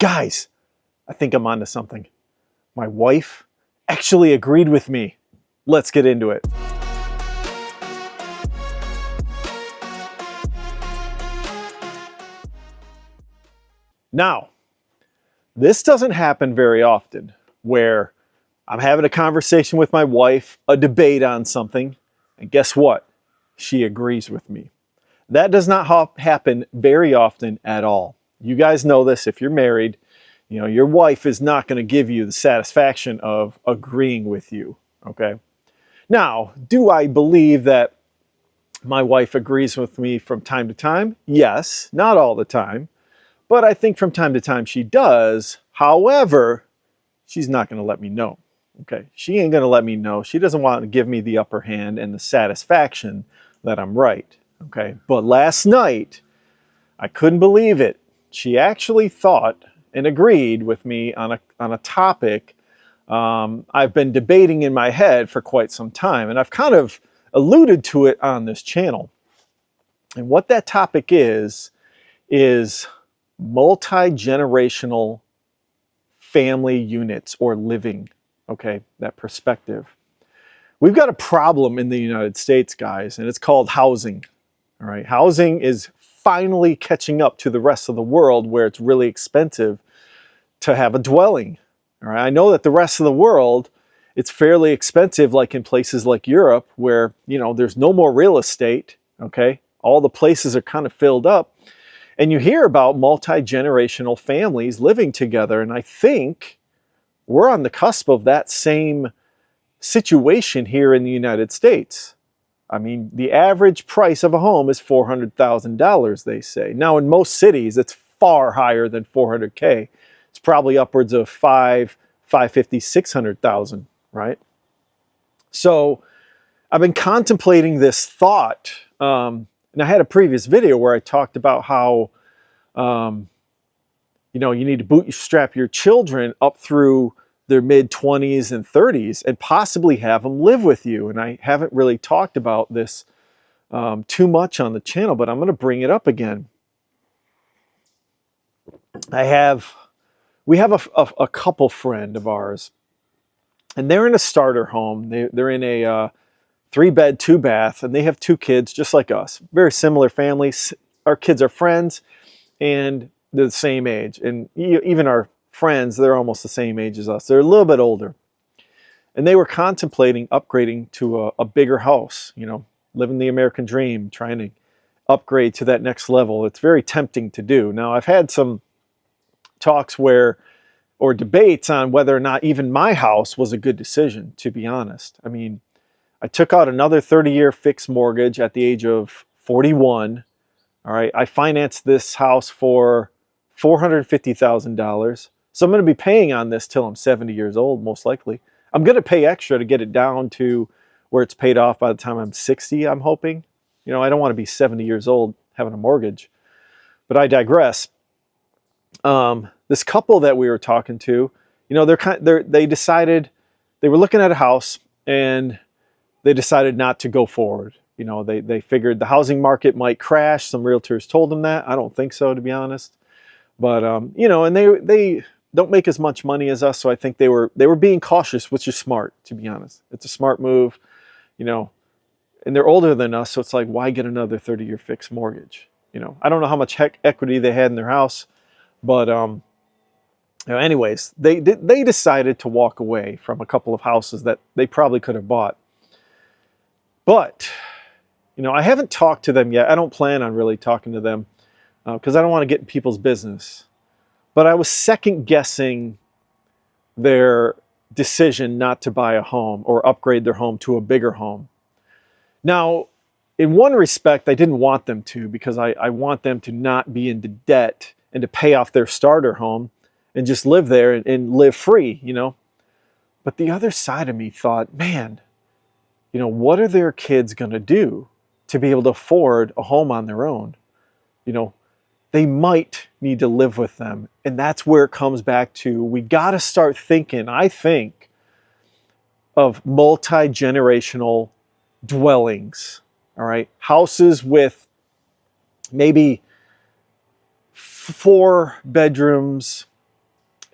Guys, I think I'm onto something. My wife actually agreed with me. Let's get into it. Now, this doesn't happen very often where I'm having a conversation with my wife, a debate on something, and guess what? She agrees with me. That does not happen very often at all. You guys know this if you're married. You know, your wife is not going to give you the satisfaction of agreeing with you, okay? Now, do I believe that my wife agrees with me from time to time? Yes, not all the time, but I think from time to time she does. However, she's not going to let me know, okay? She ain't going to let me know. She doesn't want to give me the upper hand and the satisfaction that I'm right, okay? But last night, I couldn't believe it. She actually thought and agreed with me on a topic I've been debating in my head for quite some time, and I've kind of alluded to it on this channel. And what that topic is multi-generational family units or living, okay, that perspective. We've got a problem in the United States, guys, and it's called housing, all right? Housing is finally catching up to the rest of the world where it's really expensive to have a dwelling. All right? I know that the rest of the world, it's fairly expensive, like in places like Europe where, you know, there's no more real estate, okay? All the places are kind of filled up. And you hear about multi-generational families living together, and I think we're on the cusp of that same situation here in the United States. I mean, the average price of a home is $400,000, they say. Now, in most cities, it's far higher than $400K. It's probably upwards of $550,000, $600,000, right? So I've been contemplating this thought. And I had a previous video where I talked about how, you know, you need to bootstrap your children up through their mid-20s and 30s and possibly have them live with you. And I haven't really talked about this too much on the channel, but I'm going to bring it up again. We have a couple friend of ours, and they're in a starter home. They're in a 3-bed, 2-bath, and they have 2 kids just like us. Very similar families. Our kids are friends, and they're the same age. And even our friends, they're almost the same age as us. They're a little bit older. And they were contemplating upgrading to a bigger house, you know, living the American dream, trying to upgrade to that next level. It's very tempting to do. Now, I've had some talks or debates on whether or not even my house was a good decision, to be honest. I mean, I took out another 30-year fixed mortgage at the age of 41. All right, I financed this house for $450,000. So I'm going to be paying on this till I'm 70 years old, most likely. I'm going to pay extra to get it down to where it's paid off by the time I'm 60, I'm hoping. You know, I don't want to be 70 years old having a mortgage. But I digress. This couple that we were talking to, you know, they decided, they were looking at a house and they decided not to go forward. You know, they figured the housing market might crash. Some realtors told them that. I don't think so, to be honest. But, you know, and they don't make as much money as us, so I think they were being cautious, which is smart, to be honest. It's a smart move, you know, and they're older than us, so it's like, why get another 30-year fixed mortgage? You know, I don't know how much equity they had in their house, but you know, anyways, they decided to walk away from a couple of houses that they probably could have bought. But, you know, I haven't talked to them yet. I don't plan on really talking to them because I don't want to get in people's business. But I was second guessing their decision not to buy a home or upgrade their home to a bigger home. Now, in one respect, I didn't want them to, because I want them to not be into debt and to pay off their starter home and just live there and live free, you know. But the other side of me thought, man, you know, what are their kids going to do to be able to afford a home on their own? You know, they might need to live with them. And that's where it comes back to, we got to start thinking, I think, of multi-generational dwellings, all right? Houses with maybe 4 bedrooms,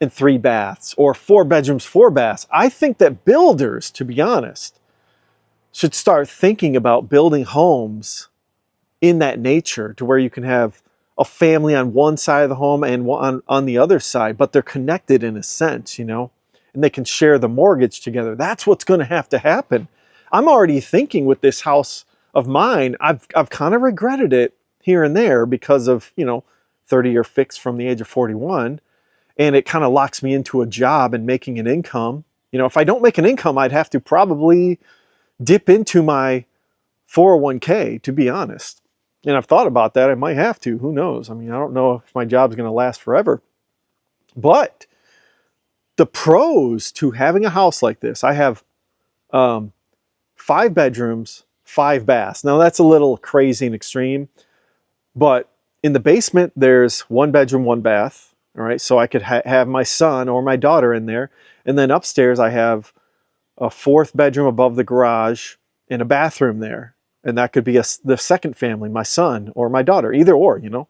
and 3 baths, or 4 bedrooms, 4 baths. I think that builders, to be honest, should start thinking about building homes in that nature to where you can have a family on one side of the home and one on the other side, but they're connected in a sense, you know, and they can share the mortgage together. That's what's going to have to happen. I'm already thinking with this house of mine, I've kind of regretted it here and there because of, you know, 30-year fix from the age of 41. And it kind of locks me into a job and making an income. You know, if I don't make an income, I'd have to probably dip into my 401k, to be honest. And I've thought about that. I might have to. Who knows? I mean, I don't know if my job's going to last forever. But the pros to having a house like this, I have 5 bedrooms, 5 baths. Now, that's a little crazy and extreme. But in the basement, there's 1 bedroom, 1 bath. All right, so I could have my son or my daughter in there. And then upstairs, I have a 4th bedroom above the garage and a bathroom there. And that could be the second family, my son or my daughter, either or, you know.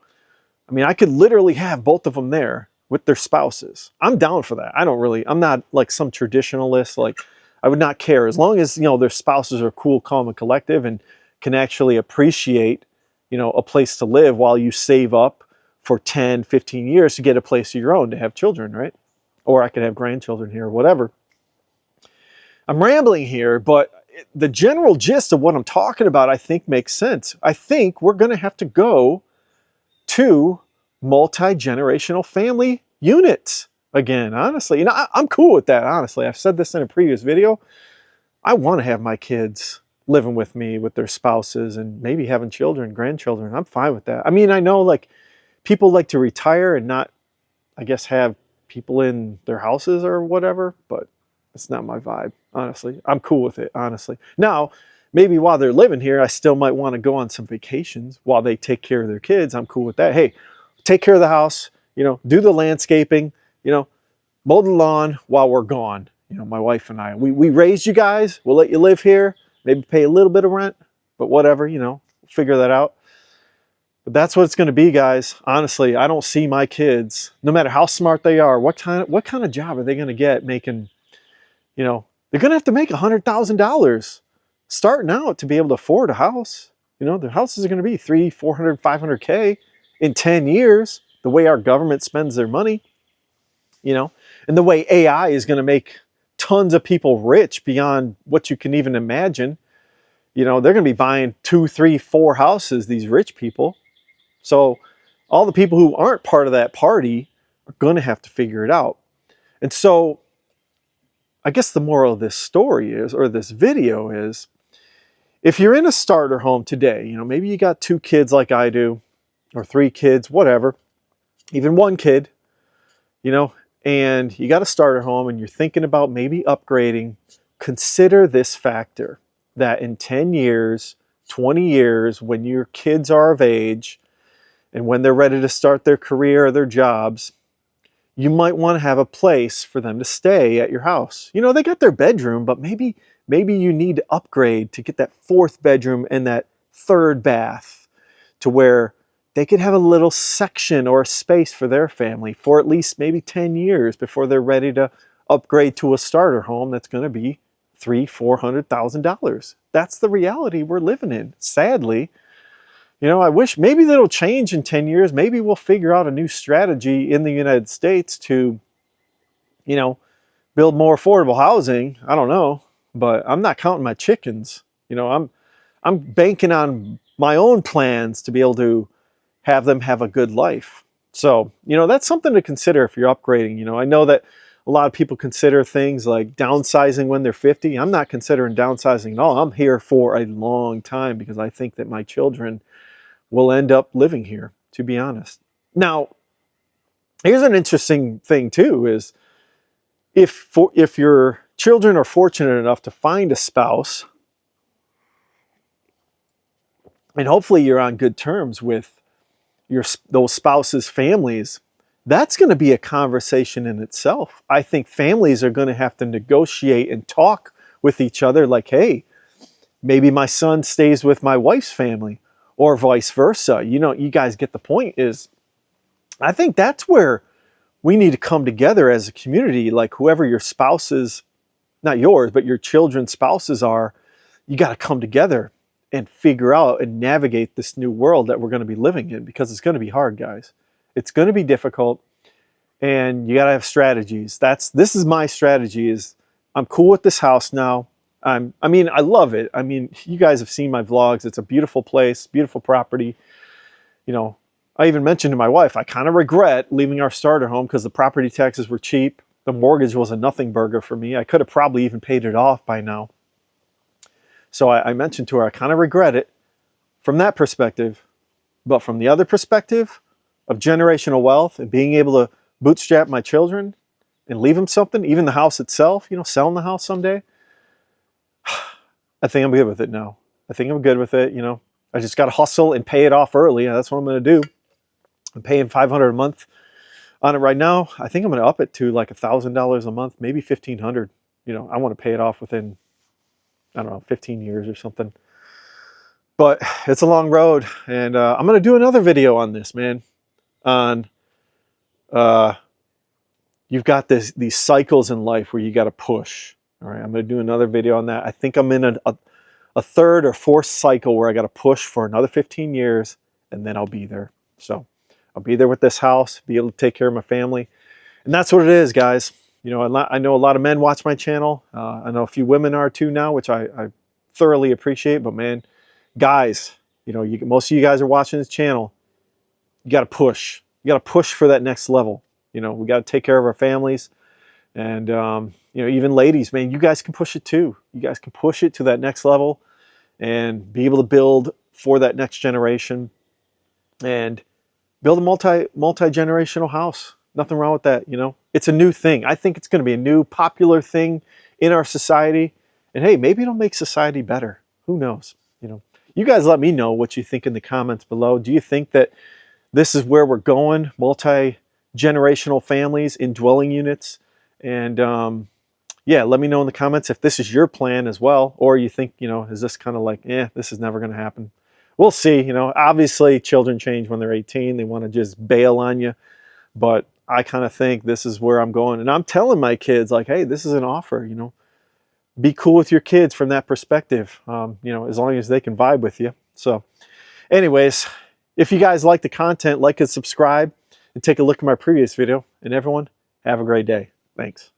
I mean, I could literally have both of them there with their spouses. I'm down for that. I'm not like some traditionalist. Like, I would not care as long as, you know, their spouses are cool, calm, and collective and can actually appreciate, you know, a place to live while you save up for 10, 15 years to get a place of your own to have children, right? Or I could have grandchildren here, whatever. I'm rambling here, but the general gist of what I'm talking about, I think, makes sense. I think we're going to have to go to multi-generational family units again, honestly. You know, I'm cool with that, honestly. I've said this in a previous video. I want to have my kids living with me with their spouses and maybe having children, grandchildren. I'm fine with that. I mean, I know like people like to retire and not, I guess, have people in their houses or whatever, but it's not my vibe, honestly. I'm cool with it, honestly. Now, maybe while they're living here, I still might want to go on some vacations while they take care of their kids. I'm cool with that. Hey, take care of the house, you know, do the landscaping, you know, mow the lawn while we're gone. You know, my wife and I, we raised you guys. We'll let you live here, maybe pay a little bit of rent, but whatever, you know, figure that out. But that's what it's going to be, guys. Honestly, I don't see my kids, no matter how smart they are, what kind of job are they going to get making, you know, they're going to have to make $100,000 starting out to be able to afford a house. You know, the houses are going to be $300,000, $400,000, $500,000 in 10 years, the way our government spends their money, you know, and the way AI is going to make tons of people rich beyond what you can even imagine. You know, they're going to be buying 2, 3, 4 houses, these rich people. So all the people who aren't part of that party are going to have to figure it out. And so I guess the moral of this story is, or this video is, if you're in a starter home today, you know, maybe you got 2 kids like I do, or 3 kids, whatever, even 1 kid, you know, and you got a starter home and you're thinking about maybe upgrading, consider this factor, that in 10 years, 20 years, when your kids are of age and when they're ready to start their career or their jobs, you might want to have a place for them to stay at your house. You know, they got their bedroom, but maybe you need to upgrade to get that 4th bedroom and that 3rd bath to where they could have a little section or a space for their family for at least maybe 10 years before they're ready to upgrade to a starter home that's going to be $300,000-$400,000. That's the reality we're living in, sadly. You know, I wish maybe that'll change in 10 years. Maybe we'll figure out a new strategy in the United States to, you know, build more affordable housing. I don't know, but I'm not counting my chickens. You know, I'm banking on my own plans to be able to have them have a good life. So, you know, that's something to consider if you're upgrading. You know, I know that a lot of people consider things like downsizing when they're 50. I'm not considering downsizing at all. I'm here for a long time because I think that my children will end up living here, to be honest. Now, here's an interesting thing too, is if your children are fortunate enough to find a spouse, and hopefully you're on good terms with those spouses' families, that's going to be a conversation in itself. I think families are going to have to negotiate and talk with each other like, hey, maybe my son stays with my wife's family, or vice versa. You know, you guys get the point. Is I think that's where we need to come together as a community, like whoever your spouses, not yours, but your children's spouses are, you got to come together and figure out and navigate this new world that we're going to be living in, because it's going to be hard, guys. It's going to be difficult, and you got to have strategies. This is my strategy. Is I'm cool with this house now. I mean, I love it. I mean, you guys have seen my vlogs. It's a beautiful place, beautiful property. You know, I even mentioned to my wife, I kind of regret leaving our starter home because the property taxes were cheap. The mortgage was a nothing burger for me. I could have probably even paid it off by now. So I mentioned to her, I kind of regret it from that perspective. But from the other perspective of generational wealth and being able to bootstrap my children and leave them something, even the house itself, you know, selling the house someday, I think I'm good with it now. I think I'm good with it, you know. I just got to hustle and pay it off early. That's what I'm going to do. I'm paying $500 a month on it right now. I think I'm going to up it to like $1,000 a month, maybe $1,500. You know, I want to pay it off within, I don't know, 15 years or something. But it's a long road, and I'm going to do another video on this, man. On you've got these cycles in life where you got to push. All right, I'm going to do another video on that. I think I'm in a third or fourth cycle where I got to push for another 15 years, and then I'll be there. So I'll be there with this house, be able to take care of my family. And that's what it is, guys. You know, I know a lot of men watch my channel. I know a few women are too now, which I thoroughly appreciate. But man, guys, you know, most of you guys are watching this channel. You got to push. You got to push for that next level. You know, we got to take care of our families. And, you know, even ladies, man, you guys can push it too. You guys can push it to that next level and be able to build for that next generation and build a multi-generational house. Nothing wrong with that, you know. It's a new thing. I think it's going to be a new popular thing in our society. And hey, maybe it'll make society better. Who knows? You know, you guys let me know what you think in the comments below. Do you think that this is where we're going? Multi-generational families in dwelling units? And yeah, let me know in the comments if this is your plan as well, or you think, you know, is this kind of like, this is never going to happen. We'll see. You know, obviously children change when they're 18. They want to just bail on you. But I kind of think this is where I'm going. And I'm telling my kids, like, hey, this is an offer, you know. Be cool with your kids from that perspective, you know, as long as they can vibe with you. So anyways, if you guys like the content, like and subscribe, and take a look at my previous video. And everyone, have a great day. Thanks.